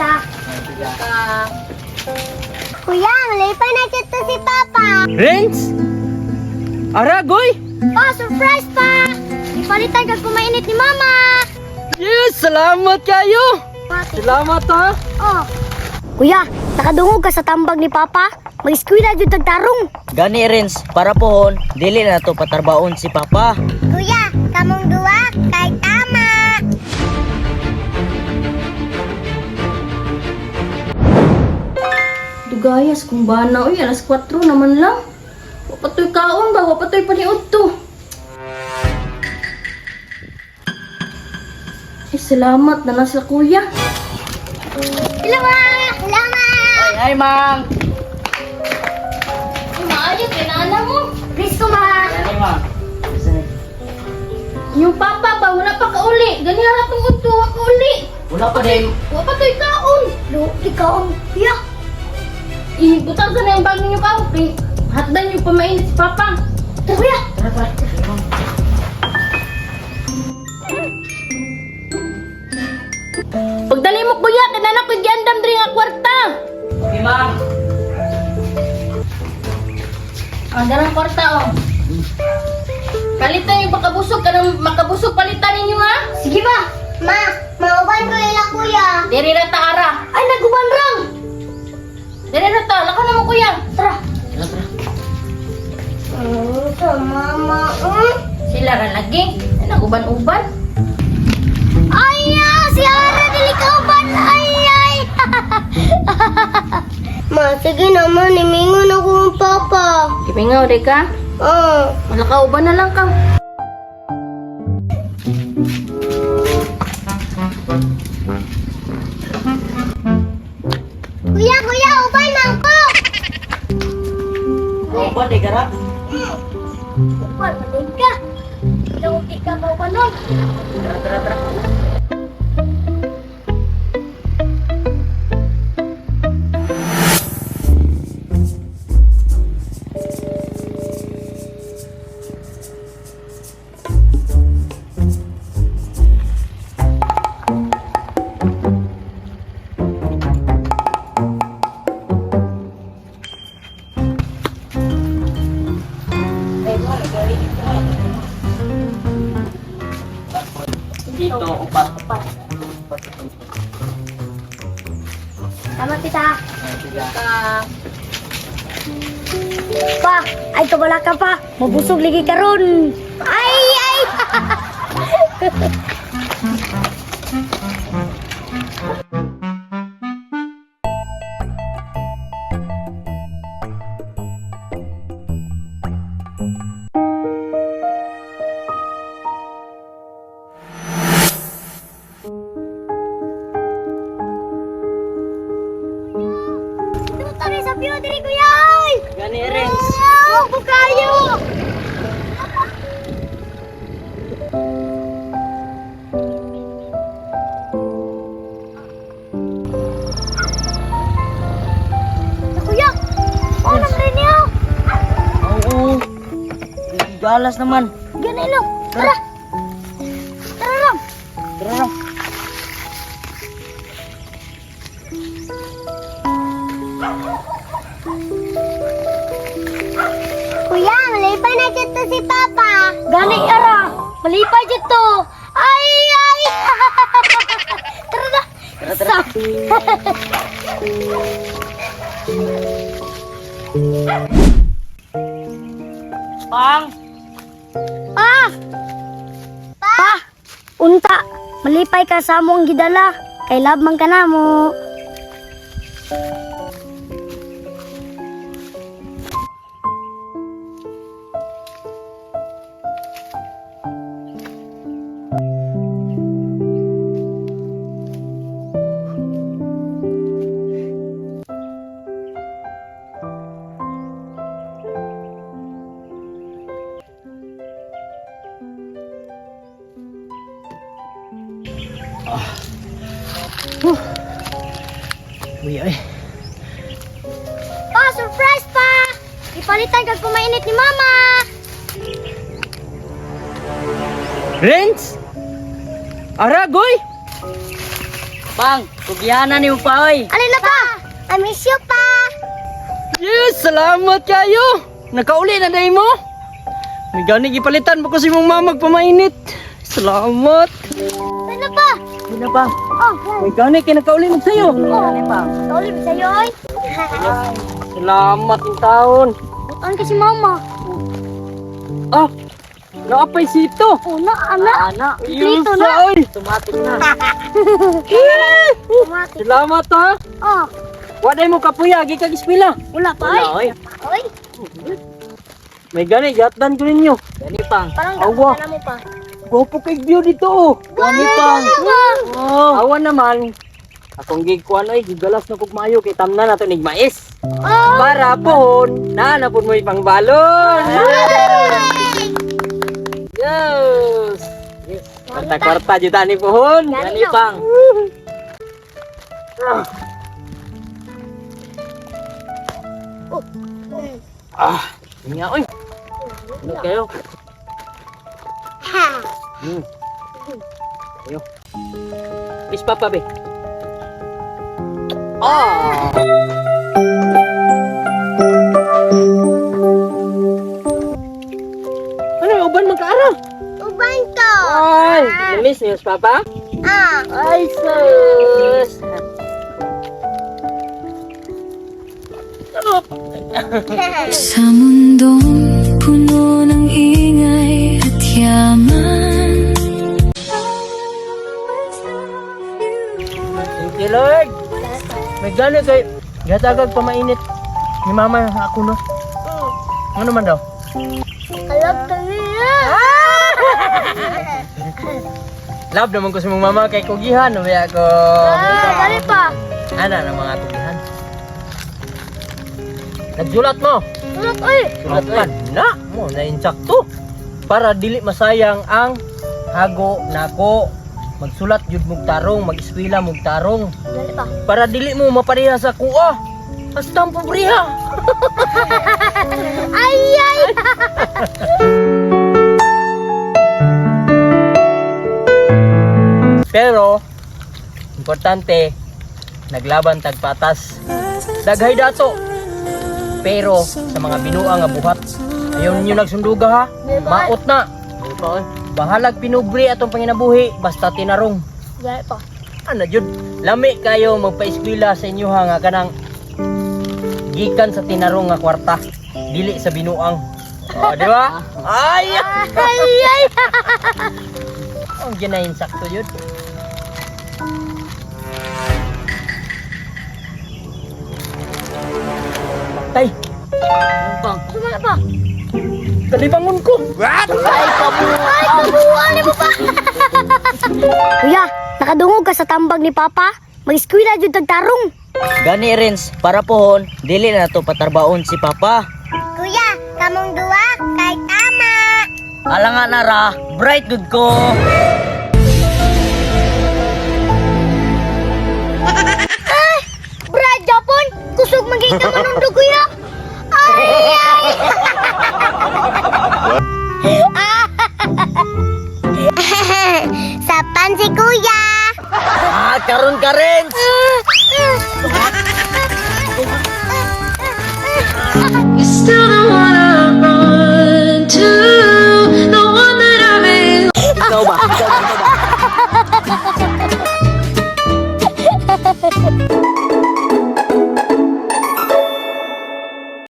tita. Kuya, malipay na dito si Papa. Renz? Aragoy? Oh, surprise pa! Ipalitan ka kumainit ni Mama. Yes, salamat kayo. Salamat ha. Oh. Kuya, nakadungog ka sa tambag ni Papa? Mag-eskwela jud tagtarong. Gani Renz, para pohon, dili na to patarbaon si Papa. Kuya, kamong duwa kay tama. Dugayas kung bana. Uy, alas 4 naman lang. Wapatoy kaon ba? Wapatoy paniod to. Ay, salamat na lang sa kuya. Hello, Ma! Hello, Ma! Ay, Mang! Ay, maayo, kinana mo. Please ko, Ma! Ay, Mang! Yung papa ba, wala pa kauli. Ganyan na itong uto, wala kauli. Wala pa din. Wapatoy kaon. Lo, ikaw ang kuya. Ibutang sa na yung bag ninyo kaon. Hatdan yung pamainit si papa. Tara, kuya! Tara, tara. Ay, Mang. Pagdali mo kuya, kinana ko giandam diri nga kwarta. Okay, Mang. Ang darang kwarta, oh. Palitan yung makabusog, kanang makabusog palitan ninyo ha. Sige ba? Ma, mauban ko nila kuya. Diri na ta ara. Ay, nagubanrang! Diri na ta, laka na mo kuya. Tara. Tara, tara. Sa mama, Sila ra lagi. Ay, naguban-uban. Ay, si Ara, dili ka uban. Ay, ay. Ma, sige naman, imingon ako ng Papa. Kipingaw di ka. Malaka uban na lang ka. Kuya, kuya, uban ako. Oh, ba, di garap? Uban, patay ka. Ilang uti ka ba uban nun? Tara, tara, tara. Dito, upat. Tama kita. Ka. Pa, ay wala ka pa. Mabusog lagi ka ron. Ay, ay. Tari sa piyo diri kuya. Ay! Gani Renz. Oh, bukayo. Kuya, oh, naman niyo. Oo. Galas naman. Ganun lang. Tara. Tara lang. Tara lang. Kuya, malipay na dito si Papa. Gani ara, malipay dito. Ay, ay. Tara na. Tara, tara. Pang! Pa! Pa! Unta, malipay ka sa among gidala. Kay labang ka na mo. Uy, ay. Pa, surprise pa! Ipalitan kag kumainit ni Mama. Renz? Aragoy? Pang! Kugihanan ni mo pa, oy. Alin na pa? I miss you pa. Yes, salamat kayo. Nakauli na dahil mo. May gani gipalitan mo ko si mong mama magpamainit. Salamat. Alin na pa? Hindi na pa. Oh, May gani kay nakauli mo sa'yo. Ano pa? kaulim sa'yo oy. Salamat yung taon. Butaan ka si mama. Ah, naapay sito. Oh, na, anak. Anak. Dito Yusa, na. oy. Tumatik na. Automatic. Salamat ha. Oh, Waday mo kapuya, gikag ispila. wala pa Wala, oy. oy. Oy, May gani, gatdan ko ninyo. Gani pang. parang Awa. ganda mo pa. Gopo kay view dito oh. Gani pang. Oh. Awan naman. Akong gigkuan ay gigalas na kog maayo kay tamna nato nig mais. Oh, Para pohon, na pud mo ipang balon. Yes. Kwarta-kwarta juta ni pohon. Gani pang. Ah, niya oy. Ano kayo? Ha. Ayo. Peace papa be. Ah. Ano uban magkaara? Uban to. Ay, namiss niyo si papa? Ah. Ay, sus. Sa mundong puno ng ingay at yaman. Thank you, Lord. May gani kay gatagag pamainit ni mama ako no. Ano man daw? Kalab ka niya. Love naman ko sa mong mama kay kugihan no ba ako. Dali pa. Ana ng mga kugihan. Nagsulat mo. Ulot oy. Sulatan na mo na insakto para dili masayang ang hago nako. Magsulat jud mog tarong, mag-eskwela mog tarong Dali pa. para dili mo mapareha sa kuha. Hasta ang pobriha. Ay, ay. Pero importante naglaban tagpatas. Daghay dato. Pero sa mga binuang nga buhat, ayaw ninyo nagsunduga ha. Maot na. Bahalag pinubri atong panginabuhi basta tinarong. Dali pa. Ano jud? Lami kayo magpa-eskwela sa inyo ha nga kanang gikan sa tinarong nga kwarta, dili sa binuang. Oh, di ba? Ay! Ay, ay. Ang ginahin sakto yun. Tay, Pang. Sumala pa. kalibangon ko. Ay, kabuuan mo pa. Kuya, nakadungog ka sa tambag ni Papa. Mag-eskwela jud tagtarong. Gani Rins, para pohon, dili na to patarbaon si Papa. Kuya, kamong duwa kay tama. Alangan na ra, bright good ko. Brad Japon, kusog magiging manong kuya. Ay, ay. Sapan si kuya. Ah, karon ka Rins. You still don't